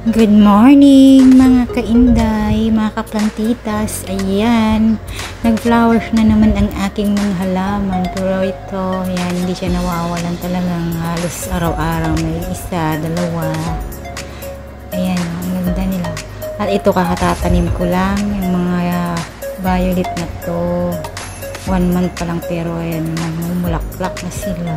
Good morning mga kainday, mga kaplantitas. Ayan, nag-flowers na naman ang aking mga halaman. Pero ito, ayan, hindi siya nawawalan talagang halos araw-araw. May isa, dalawa. Ayan, ang ganda nila. At ito kakatatanim ko lang, yung mga violet na to. 1 month pa lang pero ayan, namumulaklak na sila.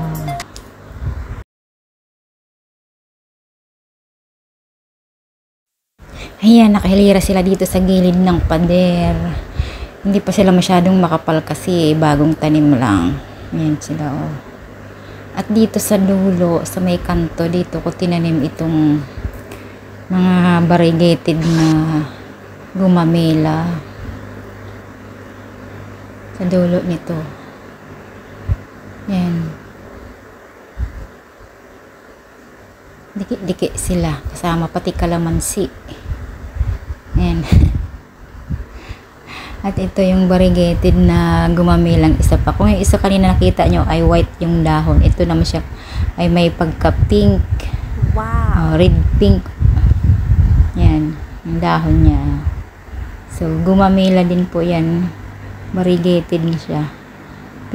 Ayan, nakahilira sila dito sa gilid ng pader. Hindi pa sila masyadong makapal kasi bagong tanim lang. Ayan sila oh. At dito sa dulo, sa may kanto, dito ko tinanim itong mga variegated na gumamela. Sa dulo nito. Ayan. Dikit-dikit sila. Kasama pati kalamansi. Ayan. At ito yung variegated na gumamelang isa pa. Kung yung isa kanina nakita nyo ay white yung dahon. Ito naman siya ay may pagka pink. Wow. Red pink. Yan. Yung dahon niya. So gumamela din po yan. Variegated siya.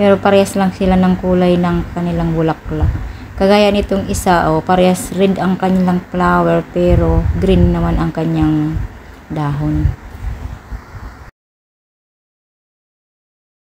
Pero parehas lang sila ng kulay ng kanilang bulaklak. Kagaya nitong isa, oh, parehas red ang kanilang flower pero green naman ang kanyang dahon.